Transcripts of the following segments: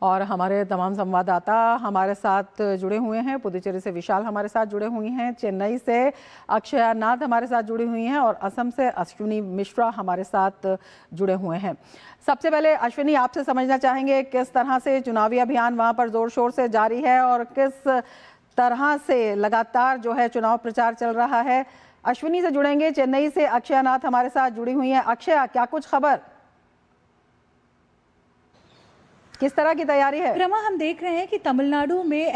और हमारे तमाम संवाददाता हमारे साथ जुड़े हुए हैं। पुडुचेरी से विशाल हमारे साथ जुड़े हुए हैं, चेन्नई से अक्षया नाथ हमारे साथ जुड़ी हुई हैं और असम से अश्विनी मिश्रा हमारे साथ जुड़े हुए हैं। सबसे पहले अश्विनी, आपसे समझना चाहेंगे किस तरह से चुनावी अभियान वहां पर जोर शोर से जारी है और किस तरह से लगातार जो है चुनाव प्रचार चल रहा है। अश्विनी से जुड़ेंगे, चेन्नई से अक्षया नाथ हमारे साथ जुड़ी हुई हैं। अक्षया, क्या कुछ खबर, किस तरह की तैयारी है? रमा, हम देख रहे हैं कि तमिलनाडु में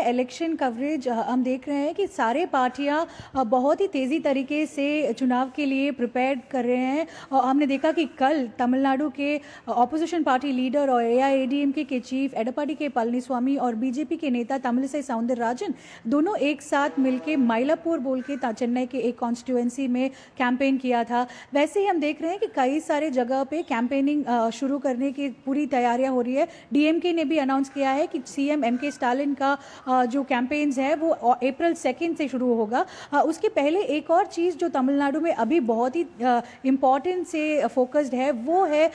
इलेक्शन कवरेज हम देख रहे हैं कि सारे पार्टियां बहुत ही तेज़ी तरीके से चुनाव के लिए प्रिपेयर कर रहे हैं। और हमने देखा कि कल तमिलनाडु के ऑपोजिशन पार्टी लीडर और AIADMK के चीफ एडपाडी के पलनीस्वामी और BJP के नेता तमिलिसाई सौंदरराजन दोनों एक साथ मिलकर माइलापुर बोल के चेन्नई के एक कॉन्स्टिट्यूएंसी में कैंपेन किया था। वैसे ही हम देख रहे हैं कि कई सारे जगह पे कैंपेनिंग शुरू करने की पूरी तैयारियां हो रही है। DMK ने भी अनाउंस किया है कि CM MK स्टालिन का जो कैंपेन्स है वो अप्रैल 2 से शुरू होगा। उसके पहले एक और चीज़ जो तमिलनाडु में अभी बहुत ही इम्पॉर्टेंट से फोकस्ड है वो है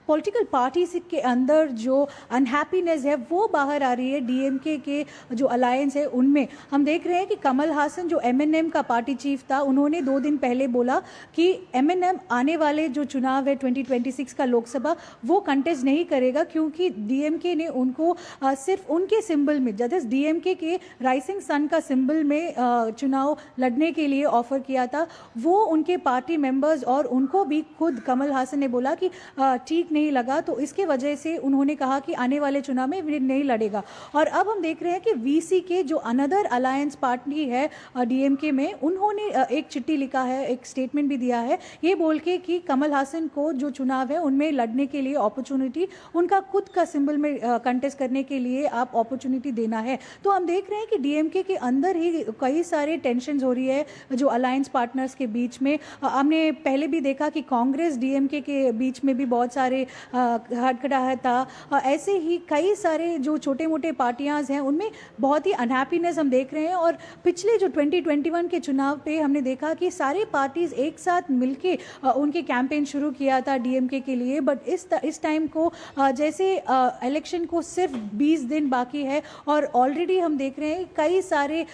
पॉलिटिकल पार्टीज के अंदर जो अनहैप्पीनेस है वो बाहर आ रही है। DMK के जो अलायंस है उनमें हम देख रहे हैं कि कमल हासन जो MNM का पार्टी चीफ था, उन्होंने 2 दिन पहले बोला कि MNM आने वाले जो चुनाव है 2026 का लोकसभा वो कंटेस्ट नहीं करेगा, क्योंकि DMK ने उनको सिर्फ उनके सिंबल में, जैसे DMK के राइजिंग सन का सिंबल में चुनाव लड़ने के लिए ऑफर किया था। वो उनके पार्टी मेंबर्स और उनको भी खुद कमल हासन ने बोला कि ठीक नहीं लगा, तो इसके वजह से उन्होंने कहा कि आने वाले चुनाव में नहीं लड़ेगा। और अब हम देख रहे हैं कि VC के जो अनदर अलायंस पार्टी है DMK में, उन्होंने एक चिट्ठी लिखा है, एक स्टेटमेंट भी दिया है, ये बोल के कि कमल हासन को जो चुनाव है उनमें लड़ने के लिए अपॉर्चुनिटी, उनका खुद का सिंबल में कंटेस्ट करने के लिए आप अपॉर्चुनिटी देना है। तो हम देख रहे हैं कि DMK के अंदर ही कई सारे टेंशन हो रही है जो अलायंस पार्टनर्स के बीच में। हमने पहले भी देखा कि कांग्रेस DMK के बीच में भी बहुत सारे हटखड़ा था। ऐसे ही कई सारे जो छोटे मोटे पार्टियां हैं उनमें बहुत ही अनहैप्पीनेस हम देख रहे हैं। और पिछले जो 2021 के चुनाव पे हमने देखा कि सारे पार्टीज एक साथ मिलके उनके कैंपेन शुरू किया था DMK के लिए। बट इस टाइम को जैसे इलेक्शन को सिर्फ 20 दिन बाकी है और ऑलरेडी हम देख रहे हैं कई सारे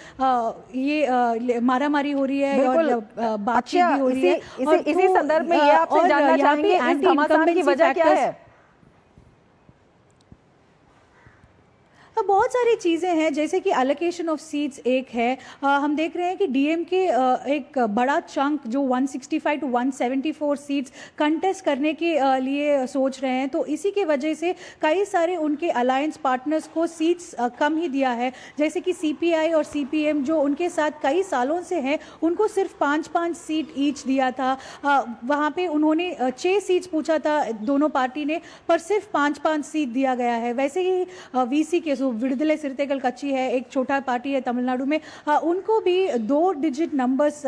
ये मारामारी हो रही है और बातचीत भी हो रही है। इसी संदर्भ में ये आपसे जानना चाहेंगे, इस घमासान की वजह क्या है? बहुत सारी चीज़ें हैं, जैसे कि एलोकेशन ऑफ सीट्स एक है। हम देख रहे हैं कि DMK एक बड़ा चंक जो 165 to 174 सीट्स कंटेस्ट करने के लिए सोच रहे हैं, तो इसी के वजह से कई सारे उनके अलायंस पार्टनर्स को सीट्स कम ही दिया है। जैसे कि CPI और CPM जो उनके साथ कई सालों से हैं, उनको सिर्फ 5-5 सीट ईच दिया था। वहाँ पे उन्होंने 6 सीट्स पूछा था दोनों पार्टी ने, पर सिर्फ 5-5 सीट दिया गया है। वैसे ही VC के विडुदलाई सिरतैगल कच्ची है, एक छोटा पार्टी है तमिलनाडु में, उनको भी 2 डिजिट नंबर्स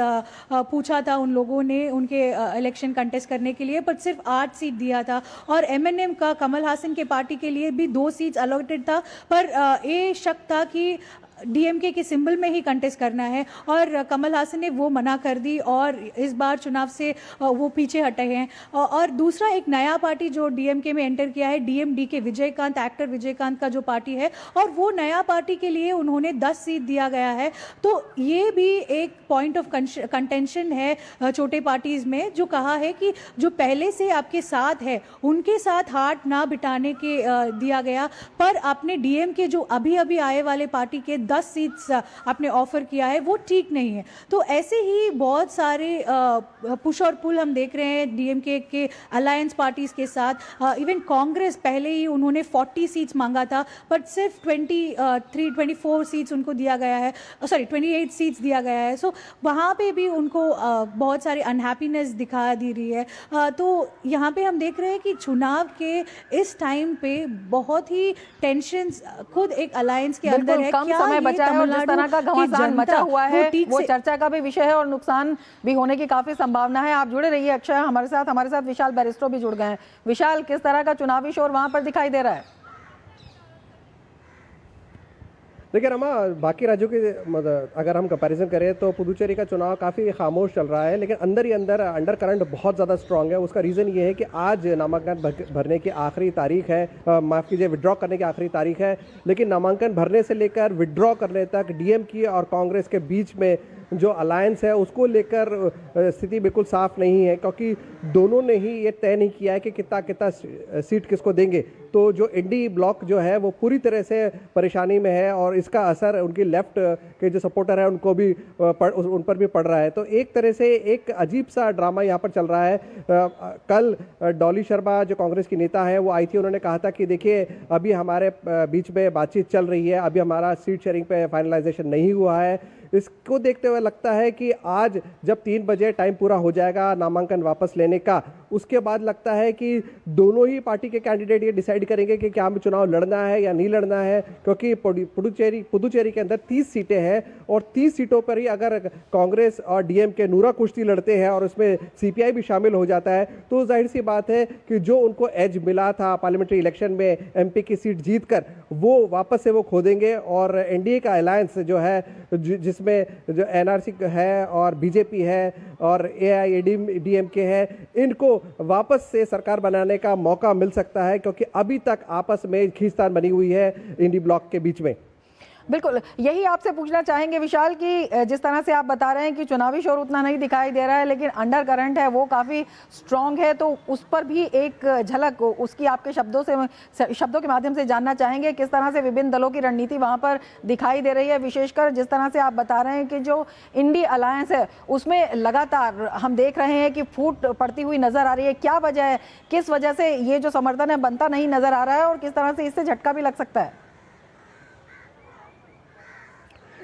पूछा था उन लोगों ने उनके इलेक्शन कंटेस्ट करने के लिए, पर सिर्फ 8 सीट दिया था। और MNM का कमल हासन के पार्टी के लिए भी 2 सीट्स अलॉटेड था, पर ये शक था कि DMK के सिंबल में ही कंटेस्ट करना है और कमल हासन ने वो मना कर दी और इस बार चुनाव से वो पीछे हटे हैं। और दूसरा एक नया पार्टी जो DMK में एंटर किया है, DMDK, विजयकांत, एक्टर विजयकांत का जो पार्टी है, और वो नया पार्टी के लिए उन्होंने 10 सीट दिया गया है। तो ये भी एक पॉइंट ऑफ कंटेंशन है छोटे पार्टीज में, जो कहा है कि जो पहले से आपके साथ है उनके साथ हाथ ना बिठाने के दिया गया, पर आपने DMK जो अभी अभी आए वाले पार्टी के 10 सीट्स आपने ऑफर किया है, वो ठीक नहीं है। तो ऐसे ही बहुत सारे पुश और पुल हम देख रहे हैं DMK के अलायंस पार्टीज के साथ। इवन कांग्रेस पहले ही उन्होंने 40 सीट्स मांगा था, पर सिर्फ 24 सीट्स उनको दिया गया है, 28 सीट्स दिया गया है। सो वहाँ पे भी उनको बहुत सारी अनहैप्पीनेस दिखा दी रही है। तो यहाँ पे हम देख रहे हैं कि चुनाव के इस टाइम पे बहुत ही टेंशन खुद एक अलायंस के अंदर है। क्या बचा है और जिस तरह का घमासान मचा हुआ है वो चर्चा का भी विषय है और नुकसान भी होने की काफी संभावना है। आप जुड़े रहिए अक्षय हमारे साथ विशाल बैरिस्टो भी जुड़ गए हैं। विशाल, किस तरह का चुनावी शोर वहां पर दिखाई दे रहा है? देखिए रमा, बाकी राज्यों के मतलब अगर हम कंपैरिजन करें तो पुदुचेरी का चुनाव काफ़ी खामोश चल रहा है, लेकिन अंदर ही अंदर अंडर करंट बहुत ज़्यादा स्ट्रांग है। उसका रीज़न ये है कि आज नामांकन भरने की आखिरी तारीख है, माफ़ कीजिए विड्रॉ करने की आखिरी तारीख है, लेकिन नामांकन भरने से लेकर विड्रॉ करने तक डीएमके और कांग्रेस के बीच में जो अलायंस है उसको लेकर स्थिति बिल्कुल साफ नहीं है, क्योंकि दोनों ने ही ये तय नहीं किया है कि कितना कितना सीट किसको देंगे। तो जो इंडी ब्लॉक जो है वो पूरी तरह से परेशानी में है और इसका असर उनकी लेफ्ट के जो सपोर्टर है उनको भी उन पर भी पड़ रहा है। तो एक तरह से एक अजीब सा ड्रामा यहाँ पर चल रहा है। कल डॉली शर्मा जो कांग्रेस की नेता है वो आई थी, उन्होंने कहा था कि देखिए अभी हमारे बीच में बातचीत चल रही है, अभी हमारा सीट शेयरिंग पे फाइनलाइजेशन नहीं हुआ है। इसको देखते हुए लगता है कि आज जब 3 बजे टाइम पूरा हो जाएगा नामांकन वापस लेने का, उसके बाद लगता है कि दोनों ही पार्टी के कैंडिडेट ये डिसाइड करेंगे कि क्या हमें चुनाव लड़ना है या नहीं लड़ना है, क्योंकि पुडुचेरी के अंदर 30 सीटें हैं और 30 सीटों पर ही अगर कांग्रेस और डीएमके नूरा कुश्ती लड़ते हैं और उसमें सीपीआई भी शामिल हो जाता है तो जाहिर सी बात है कि जो उनको एज मिला था पार्लियामेंट्री इलेक्शन में एमपी की सीट जीतकर, वो वापस से वो खो देंगे। और एनडीए का अलायंस जो है जिसमें जो एनआरसी है और बीजेपी है और एआईएडीएमके है, इनको वापस से सरकार बनाने का मौका मिल सकता है, क्योंकि अभी तक आपस में खींचतान बनी हुई है इंडी ब्लॉक के बीच में। बिल्कुल, यही आपसे पूछना चाहेंगे विशाल कि जिस तरह से आप बता रहे हैं कि चुनावी शोर उतना नहीं दिखाई दे रहा है, लेकिन अंडर करंट है वो काफ़ी स्ट्रॉन्ग है, तो उस पर भी एक झलक उसकी आपके शब्दों के माध्यम से जानना चाहेंगे किस तरह से विभिन्न दलों की रणनीति वहाँ पर दिखाई दे रही है। विशेषकर जिस तरह से आप बता रहे हैं कि जो इंडी अलायंस है उसमें लगातार हम देख रहे हैं कि फूट पड़ती हुई नजर आ रही है। क्या वजह है, किस वजह से ये जो समर्थन है बनता नहीं नजर आ रहा है और किस तरह से इससे झटका भी लग सकता है?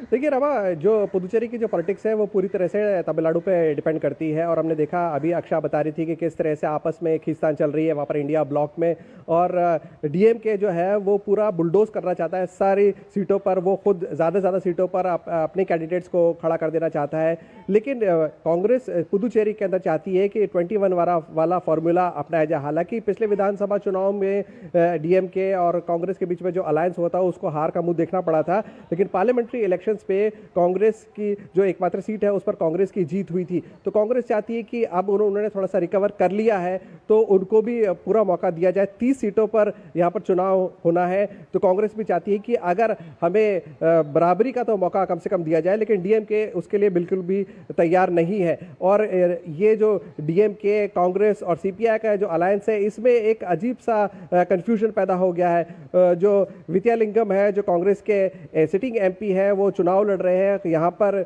देखिए रमा, जो पुदुचेरी की जो पॉलिटिक्स है वो पूरी तरह से तमिलनाडु पे डिपेंड करती है, और हमने देखा अभी अक्षा बता रही थी कि किस तरह से आपस में खींचतान चल रही है वहाँ पर इंडिया ब्लॉक में, और डीएमके जो है वो पूरा बुलडोज करना चाहता है सारी सीटों पर, वो खुद ज़्यादा से ज़्यादा सीटों पर अपने कैंडिडेट्स को खड़ा कर देना चाहता है। लेकिन कांग्रेस पुदुचेरी के अंदर चाहती है कि 21 वाला फॉर्मूला अपनाया जाए। हालांकि पिछले विधानसभा चुनाव में डीएमके और कांग्रेस के बीच में जो अलायंस हुआ था उसको हार का मुंह देखना पड़ा था, लेकिन पार्लियामेंट्री इलेक्शंस पे कांग्रेस की जो एकमात्र सीट है उस पर कांग्रेस की जीत हुई थी। तो कांग्रेस चाहती है कि अब उन्होंने थोड़ा सा रिकवर कर लिया है तो उनको भी पूरा मौका दिया जाए। 30 सीटों पर यहाँ पर चुनाव होना है, तो कांग्रेस भी चाहती है कि अगर हमें बराबरी का तो मौका कम से कम दिया जाए, लेकिन डीएमके उसके लिए बिल्कुल भी तैयार नहीं है। और ये जो डीएमके, कांग्रेस और सीपीआई का जो अलायंस है, इसमें एक अजीब सा कंफ्यूजन पैदा हो गया है। जो विद्यालिंगम है, जो कांग्रेस के सिटिंग एमपी है, वो चुनाव लड़ रहे हैं यहाँ पर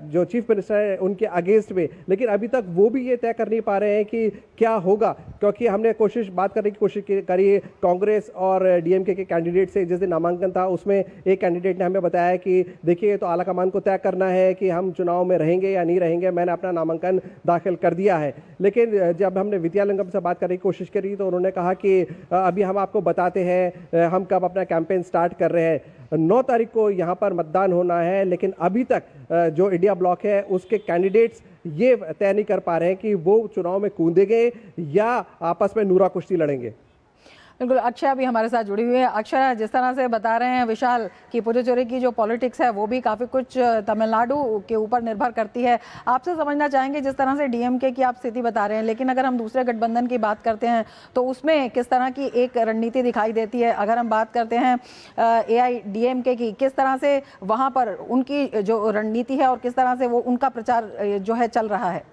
जो चीफ मिनिस्टर है उनके अगेंस्ट में, लेकिन अभी तक वो भी ये तय कर नहीं पा रहे हैं कि क्या होगा, क्योंकि हमने बात करने की कोशिश करी कांग्रेस और डीएमके के कैंडिडेट से। जिस दिन नामांकन था उसमें एक कैंडिडेट ने हमें बताया कि देखिए तो आला कमान को तय करना है कि हम चुनाव में रहेंगे या नहीं रहेंगे, मैंने अपना नामांकन दाखिल कर दिया है। लेकिन जब हमने विद्यालिंगम से बात करने की कोशिश करी तो उन्होंने कहा कि अभी हम आपको बताते हैं हम कब अपना कैंपेन स्टार्ट कर रहे हैं। 9 तारीख को यहाँ पर मतदान होना है, लेकिन अभी तक जो इंडिया ब्लॉक है उसके कैंडिडेट्स ये तय नहीं कर पा रहे हैं कि वो चुनाव में कूदेंगे या आपस में नूरा कुश्ती लड़ेंगे। बिल्कुल, अक्षय भी हमारे साथ जुड़ी हुई है। अक्षय, जिस तरह से बता रहे हैं विशाल कि पुडुचेरी की जो पॉलिटिक्स है वो भी काफ़ी कुछ तमिलनाडु के ऊपर निर्भर करती है, आपसे समझना चाहेंगे जिस तरह से डीएमके की आप स्थिति बता रहे हैं, लेकिन अगर हम दूसरे गठबंधन की बात करते हैं तो उसमें किस तरह की एक रणनीति दिखाई देती है। अगर हम बात करते हैं एआईडीएमके की, किस तरह से वहाँ पर उनकी जो रणनीति है और किस तरह से वो उनका प्रचार जो है चल रहा है?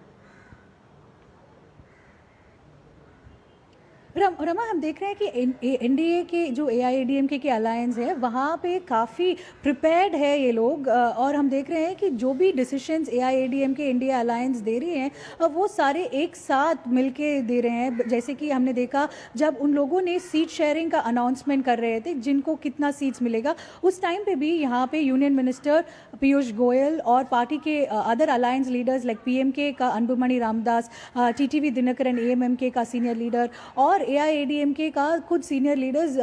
रमा, हम देख रहे हैं कि एनडीए के जो एआईएडीएमके के अलायंस है वहाँ पे काफ़ी प्रिपेयर्ड है ये लोग, और हम देख रहे हैं कि जो भी डिसीशंस एआईएडीएमके इंडिया अलायंस दे रही हैं वो सारे एक साथ मिलके दे रहे हैं। जैसे कि हमने देखा जब उन लोगों ने सीट शेयरिंग का अनाउंसमेंट कर रहे थे, जिनको कितना सीट्स मिलेगा, उस टाइम पे भी यहाँ पे यूनियन मिनिस्टर पीयूष गोयल और पार्टी के other alliance leaders like PMK का अंबुमणि रामदास, टीटीवी दिनकरन एएमएमके का सीनियर लीडर और एआईएडीएमके का खुद सीनियर लीडर्स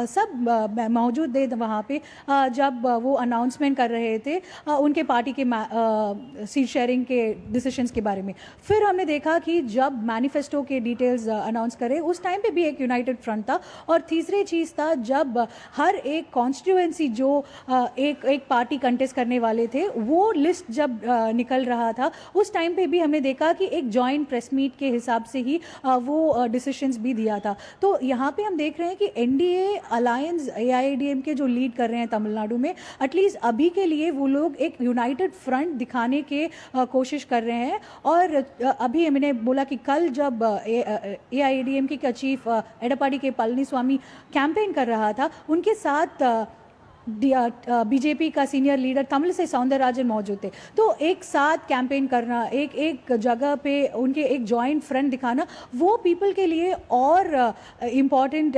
सब मौजूद थे वहाँ पे जब वो अनाउंसमेंट कर रहे थे उनके पार्टी के सीट शेयरिंग के डिसीजंस के बारे में। फिर हमने देखा कि जब मैनिफेस्टो के डिटेल्स अनाउंस करे उस टाइम पे भी एक यूनाइटेड फ्रंट था। और तीसरी चीज़ था जब हर एक कॉन्स्टिट्यूएंसी जो एक पार्टी कंटेस्ट करने वाले थे वो लिस्ट जब निकल रहा था उस टाइम पे भी हमने देखा कि एक जॉइंट प्रेस मीट के हिसाब से ही वो डिसीजंस भी दिया था। तो यहाँ पे हम देख रहे हैं कि एनडीए अलायंस एआईएडीएमके जो लीड कर रहे हैं तमिलनाडु में, एटलीस्ट अभी के लिए वो लोग एक यूनाइटेड फ्रंट दिखाने के कोशिश कर रहे हैं। और अभी मैंने बोला कि कल जब एआईएडीएमके का चीफ एडपाडी के पलनीस्वामी कैंपेन कर रहा था उनके साथ बीजेपी का सीनियर लीडर तमिलिसै सौंदरराजन मौजूद थे। तो एक साथ कैंपेन करना, एक जगह पे उनके एक जॉइंट फ्रंट दिखाना वो पीपल के लिए और इम्पॉर्टेंट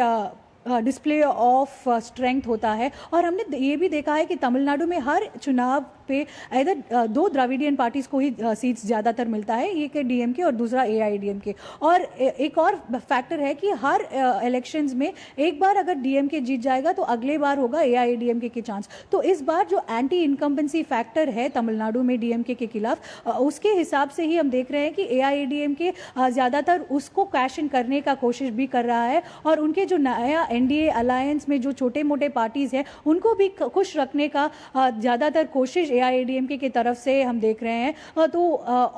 डिस्प्ले ऑफ स्ट्रेंथ होता है। और हमने ये भी देखा है कि तमिलनाडु में हर चुनाव पे इधर दो द्रविडियन पार्टीज को ही सीट्स ज़्यादातर मिलता है, एक है डीएमके और दूसरा एआईडीएमके। और एक और फैक्टर है कि हर इलेक्शंस में एक बार अगर डीएमके जीत जाएगा तो अगले बार होगा एआईडीएमके के चांस। तो इस बार जो एंटी इनकम्बेंसी फैक्टर है तमिलनाडु में डीएमके के खिलाफ उसके हिसाब से ही हम देख रहे हैं कि एआईडीएमके ज़्यादातर उसको कैश इन करने का कोशिश भी कर रहा है। और उनके जो नया एनडीए अलायंस में जो छोटे मोटे पार्टीज़ हैं उनको भी खुश रखने का ज़्यादातर कोशिश एआईएडीएमके की तरफ से हम देख रहे हैं। तो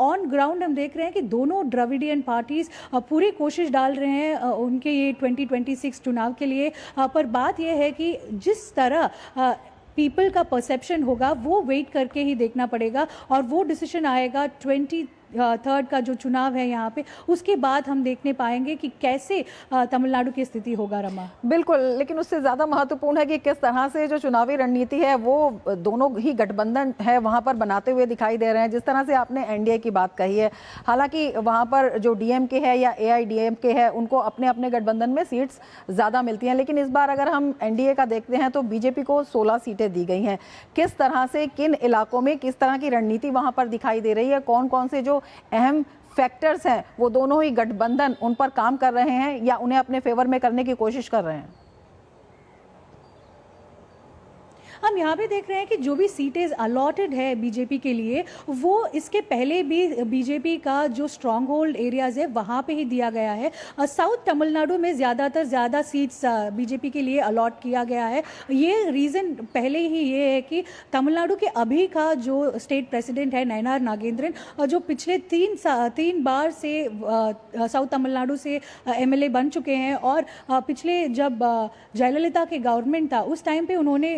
ऑन ग्राउंड हम देख रहे हैं कि दोनों द्रविडियन पार्टीज पूरी कोशिश डाल रहे हैं उनके ये 2026 चुनाव के लिए। पर बात यह है कि जिस तरह पीपल का परसेप्शन होगा वो वेट करके ही देखना पड़ेगा और वो डिसीजन आएगा 23rd का जो चुनाव है यहाँ पे, उसके बाद हम देखने पाएंगे कि कैसे तमिलनाडु की स्थिति होगा। रमा बिल्कुल, लेकिन उससे ज़्यादा महत्वपूर्ण है कि किस तरह से जो चुनावी रणनीति है वो दोनों ही गठबंधन है वहाँ पर बनाते हुए दिखाई दे रहे हैं। जिस तरह से आपने एनडीए की बात कही है, हालांकि वहाँ पर जो डीएमके है या एआईडीएमके है उनको अपने अपने गठबंधन में सीट्स ज़्यादा मिलती हैं, लेकिन इस बार अगर हम एनडीए का देखते हैं तो बीजेपी को 16 सीटें दी गई हैं। किस तरह से, किन इलाकों में किस तरह की रणनीति वहाँ पर दिखाई दे रही है, कौन कौन से जो अहम फैक्टर्स हैं वो दोनों ही गठबंधन उन पर काम कर रहे हैं या उन्हें अपने फेवर में करने की कोशिश कर रहे हैं? हम यहाँ पे देख रहे हैं कि जो भी सीटें अलॉटेड है बीजेपी के लिए वो इसके पहले भी बीजेपी का जो स्ट्रॉन्ग होल्ड एरियाज है वहाँ पे ही दिया गया है। साउथ तमिलनाडु में ज़्यादा सीट्स बीजेपी के लिए अलॉट किया गया है। ये रीज़न पहले ही ये है कि तमिलनाडु के अभी का जो स्टेट प्रेसिडेंट है नयनार नागेंद्रन, जो पिछले तीन बार से साउथ तमिलनाडु से एमएलए बन चुके हैं और पिछले जब जयललिता के गवर्नमेंट था उस टाइम पे उन्होंने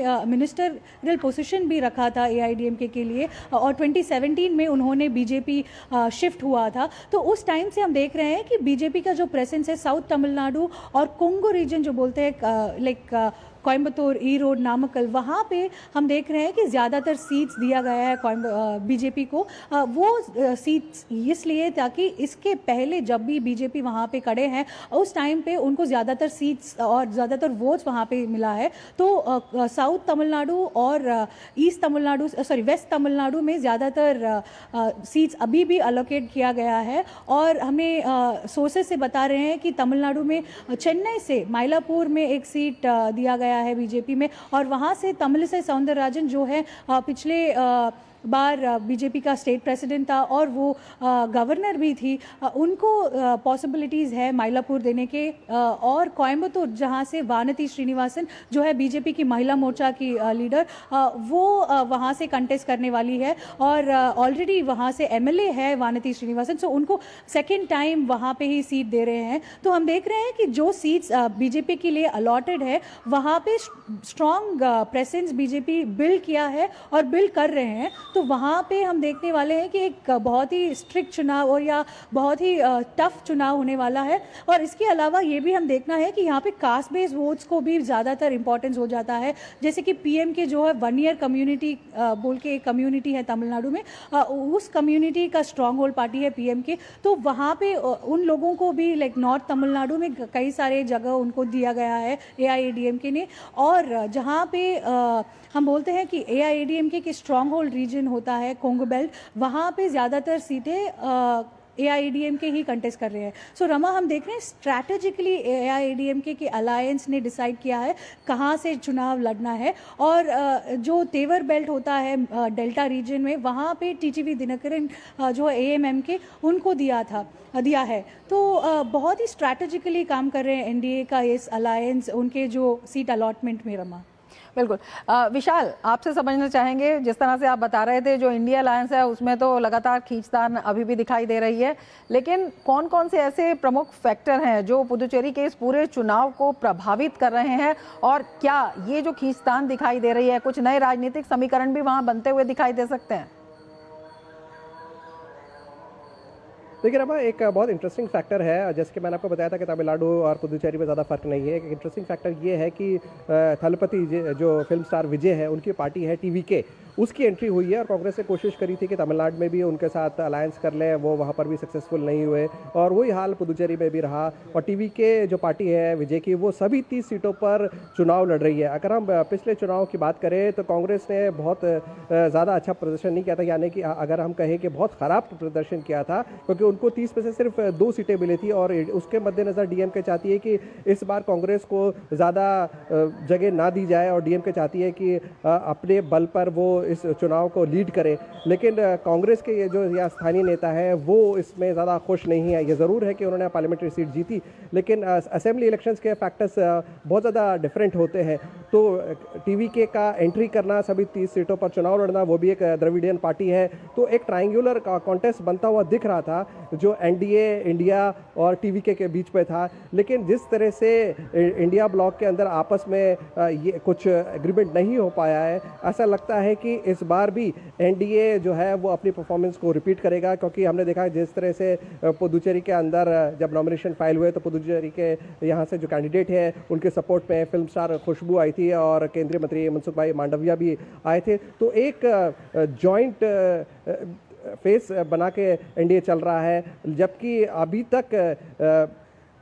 मिनिस्टरियल पोजीशन भी रखा था एआईडीएमके के लिए और 2017 में उन्होंने बीजेपी शिफ्ट हुआ था। तो उस टाइम से हम देख रहे हैं कि बीजेपी का जो प्रेजेंस है साउथ तमिलनाडु और कोंगो रीजन जो बोलते हैं लाइक कोयम्बतूर, ईरोड, नामक्कल, वहाँ पे हम देख रहे हैं कि ज़्यादातर सीट्स दिया गया है बीजेपी को। वो सीट्स इसलिए ताकि इसके पहले जब भी बीजेपी वहाँ पे खड़े हैं उस टाइम पे उनको ज़्यादातर सीट्स और ज़्यादातर वोट्स वहाँ पे मिला है। तो साउथ तमिलनाडु और ईस्ट तमिलनाडु वेस्ट तमिलनाडु में ज़्यादातर सीट्स अभी भी अलोकेट किया गया है। और हमें सोर्सेज से बता रहे हैं कि तमिलनाडु में चेन्नई से माइलापुर में एक सीट दिया गया है बीजेपी में और वहां से तमिलिसै सौंदरराजन जो है पिछले बार बीजेपी का स्टेट प्रेसिडेंट था और वो गवर्नर भी थी, उनको पॉसिबिलिटीज़ है माइलापुर देने के। और कोयम्बतूर जहाँ से वानती श्रीनिवासन जो है बीजेपी की महिला मोर्चा की लीडर, वो वहाँ से कंटेस्ट करने वाली है और ऑलरेडी वहाँ से एमएलए है वानती श्रीनिवासन, सो उनको सेकेंड टाइम वहाँ पे ही सीट दे रहे हैं। तो हम देख रहे हैं कि जो सीट्स बीजेपी के लिए अलॉटेड है वहाँ पे स्ट्रॉन्ग प्रेजेंस बीजेपी बिल्ड किया है और बिल्ड कर रहे हैं। तो वहाँ पे हम देखने वाले हैं कि एक बहुत ही स्ट्रिक्ट चुनाव और या बहुत ही टफ चुनाव होने वाला है। और इसके अलावा ये भी हम देखना है कि यहाँ पे कास्ट बेस्ड वोट्स को भी ज़्यादातर इंपॉर्टेंस हो जाता है। जैसे कि पीएम के जो है 1 ईयर कम्युनिटी बोल के एक कम्युनिटी है तमिलनाडु में, उस कम्युनिटी का स्ट्रॉन्ग होल्ड पार्टी है पीएम के। तो वहाँ पे उन लोगों को भी लाइक नॉर्थ तमिलनाडु में कई सारे जगह उनको दिया गया है एआईएडीएमके ने। और जहाँ पे हम बोलते हैं कि एआईएडीएमके के स्ट्रॉन्ग होल्ड रीजन होता है कोंगो बेल्ट, वहाँ पे ज़्यादातर सीटें AIADMK ही कंटेस्ट कर रहे हैं। सो रमा, हम देख रहे हैं स्ट्रैटेजिकली AIADMK के अलायंस ने डिसाइड किया है कहाँ से चुनाव लड़ना है, और जो तेवर बेल्ट होता है डेल्टा रीजन में, वहाँ पे TTV दिनकरन जो AMM के उनको दिया है। तो बहुत ही स्ट्रैटेजिकली काम कर रहे हैं NDA का इस अलायंस उनके जो सीट अलॉटमेंट में। रमा, बिल्कुल। विशाल, आपसे समझना चाहेंगे, जिस तरह से आप बता रहे थे जो इंडिया अलायंस है उसमें तो लगातार खींचतान अभी भी दिखाई दे रही है, लेकिन कौन कौन से ऐसे प्रमुख फैक्टर हैं जो पुदुचेरी के इस पूरे चुनाव को प्रभावित कर रहे हैं, और क्या ये जो खींचतान दिखाई दे रही है कुछ नए राजनीतिक समीकरण भी वहाँ बनते हुए दिखाई दे सकते हैं? देखिए रमा, एक बहुत इंटरेस्टिंग फैक्टर है, जैसे कि मैंने आपको बताया था कि तमिलनाडु और पुदुचेरी में ज़्यादा फर्क नहीं है। एक इंटरेस्टिंग फैक्टर ये है कि थलपति जो फिल्म स्टार विजय है, उनकी पार्टी है TVK, उसकी एंट्री हुई है, और कांग्रेस ने कोशिश करी थी कि तमिलनाडु में भी उनके साथ अलायंस कर लें, वो वहाँ पर भी सक्सेसफुल नहीं हुए, और वही हाल पुदुचेरी में भी रहा। और TVK जो पार्टी है विजय की, वो सभी 30 सीटों पर चुनाव लड़ रही है। अगर हम पिछले चुनाव की बात करें तो कांग्रेस ने बहुत ज़्यादा अच्छा प्रदर्शन नहीं किया था, यानी कि अगर हम कहें कि बहुत ख़राब प्रदर्शन किया था, क्योंकि उनको 30 में से सिर्फ 2 सीटें मिली थी, और उसके मद्देनज़र DMK चाहती है कि इस बार कांग्रेस को ज़्यादा जगह ना दी जाए, और DMK चाहती है कि अपने बल पर वो इस चुनाव को लीड करे। लेकिन कांग्रेस के ये जो यहाँ स्थानीय नेता है वो इसमें ज़्यादा खुश नहीं है। ये ज़रूर है कि उन्होंने पार्लियामेंट्री सीट जीती, लेकिन असेंबली इलेक्शंस के फैक्टर्स बहुत ज़्यादा डिफरेंट होते हैं। तो TVK का एंट्री करना, सभी 30 सीटों पर चुनाव लड़ना, वो भी एक द्रविडियन पार्टी है, तो एक ट्रायंगुलर कॉन्टेस्ट बनता हुआ दिख रहा था जो NDA, इंडिया और TVK के बीच में था। लेकिन जिस तरह से इंडिया ब्लॉक के अंदर आपस में ये कुछ एग्रीमेंट नहीं हो पाया है, ऐसा लगता है कि इस बार भी NDA जो है वो अपनी परफॉर्मेंस को रिपीट करेगा, क्योंकि हमने देखा जिस तरह से पुदुचेरी के अंदर जब नॉमिनेशन फाइल हुए तो पुदुचेरी के यहाँ से जो कैंडिडेट है उनके सपोर्ट में फिल्म स्टार खुशबू आई थी, और केंद्रीय मंत्री मनसुख भाई मांडविया भी आए थे। तो एक जॉइंट फेस बना के NDA चल रहा है, जबकि अभी तक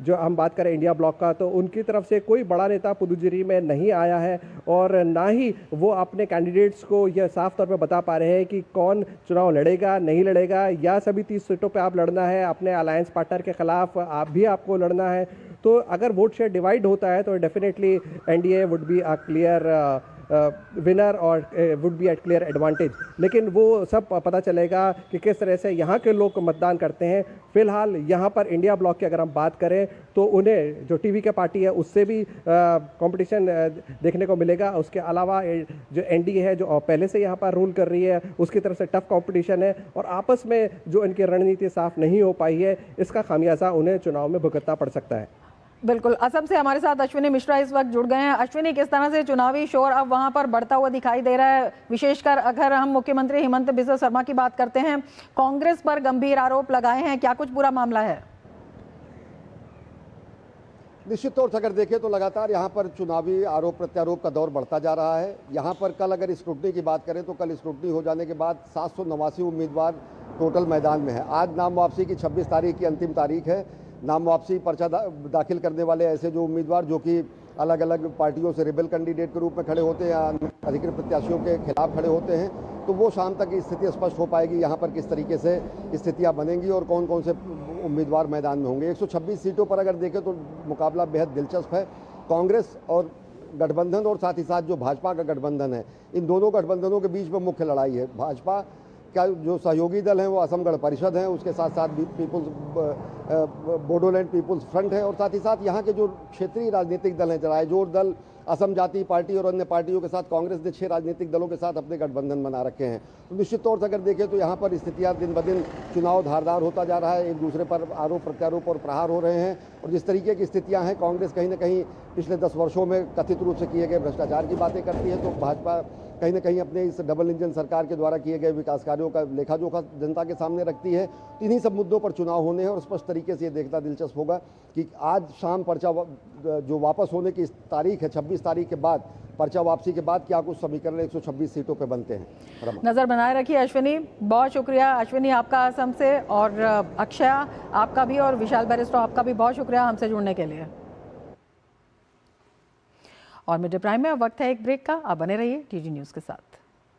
जो हम बात करें इंडिया ब्लॉक का, तो उनकी तरफ से कोई बड़ा नेता पुदुचेरी में नहीं आया है, और ना ही वो अपने कैंडिडेट्स को यह साफ तौर पे बता पा रहे हैं कि कौन चुनाव लड़ेगा नहीं लड़ेगा, या सभी 30 सीटों पे आप लड़ना है, अपने अलायंस पार्टनर के खिलाफ आपको लड़ना है। तो अगर वोट शेयर डिवाइड होता है तो definitely NDA would be a clear winner और would be at clear advantage. लेकिन वो सब पता चलेगा कि किस तरह से यहाँ के लोग मतदान करते हैं। फिलहाल यहाँ पर इंडिया ब्लॉक की अगर हम बात करें तो उन्हें जो TVK पार्टी है उससे भी कंपटीशन देखने को मिलेगा। उसके अलावा जो NDA है जो पहले से यहाँ पर रूल कर रही है उसकी तरफ से टफ कंपटीशन है, और आपस में जो इनकी रणनीति साफ नहीं हो पाई है, इसका खामियाजा उन्हें चुनाव में भुगतना पड़ सकता है। बिल्कुल। असम से हमारे साथ अश्विनी मिश्रा इस वक्त जुड़ गए हैं। अश्विनी, किस तरह से चुनावी शोर अब वहां पर बढ़ता हुआ दिखाई दे रहा है, विशेषकर अगर हम मुख्यमंत्री हिमंत बिस्वा शर्मा की बात करते हैं, कांग्रेस पर गंभीर आरोप लगाए हैं, क्या कुछ पूरा मामला है? निश्चित तौर से अगर देखें तो लगातार यहाँ पर चुनावी आरोप प्रत्यारोप का दौर बढ़ता जा रहा है। यहाँ पर कल अगर स्क्रूटनी की बात करें तो कल स्क्रूटनी हो जाने के बाद 789 उम्मीदवार टोटल मैदान में है। आज नाम वापसी की 26 तारीख की अंतिम तारीख है। नाम वापसी पर्चा दाखिल करने वाले ऐसे जो उम्मीदवार जो कि अलग अलग पार्टियों से रिबेल कैंडिडेट के रूप में खड़े होते हैं या अधिकृत प्रत्याशियों के खिलाफ खड़े होते हैं, तो वो शाम तक स्थिति स्पष्ट हो पाएगी यहाँ पर किस तरीके से स्थितियाँ बनेंगी और कौन कौन से उम्मीदवार मैदान में होंगे। 126 सीटों पर अगर देखें तो मुकाबला बेहद दिलचस्प है। कांग्रेस और गठबंधन और साथ ही साथ जो भाजपा का गठबंधन है, इन दोनों गठबंधनों के बीच में मुख्य लड़ाई है। भाजपा का जो सहयोगी दल है वो असम गण परिषद है, उसके साथ साथ बोडोलैंड पीपुल्स फ्रंट है, और साथ ही साथ यहाँ के जो क्षेत्रीय राजनीतिक दल हैं, रायजोर दल, असम जाति पार्टी और अन्य पार्टियों के साथ कांग्रेस ने 6 राजनीतिक दलों के साथ अपने गठबंधन बना रखे हैं। तो निश्चित तौर से अगर देखें तो यहाँ पर स्थितियाँ दिन ब दिन चुनाव धारदार होता जा रहा है, एक दूसरे पर आरोप प्रत्यारोप और प्रहार हो रहे हैं। और जिस तरीके की स्थितियाँ हैं, कांग्रेस कहीं ना कहीं पिछले 10 वर्षों में कथित रूप से किए गए भ्रष्टाचार की बातें करती है, तो भाजपा कहीं ना कहीं अपने इस डबल इंजन सरकार के द्वारा किए गए विकास कार्यों का लेखा जोखा जनता के सामने रखती है। इन्हीं सब मुद्दों पर चुनाव होने हैं और स्पष्ट तरीके से ये देखना दिलचस्प होगा कि आज शाम पर्चा जो वापस होने की तारीख है 26 तारीख के बाद, पर्चा वापसी के बाद क्या कुछ समीकरण 126 सीटों पे बनते हैं। नजर बनाए रखिए अश्विनी, बहुत शुक्रिया। अश्विनी आपका असम से, और अक्षया आपका भी, और विशाल बैरिस्टो आपका भी बहुत शुक्रिया हमसे जुड़ने के लिए। और मिड डे प्राइम में अब वक्त है एक ब्रेक का, आप बने रहिए TG न्यूज़ के साथ।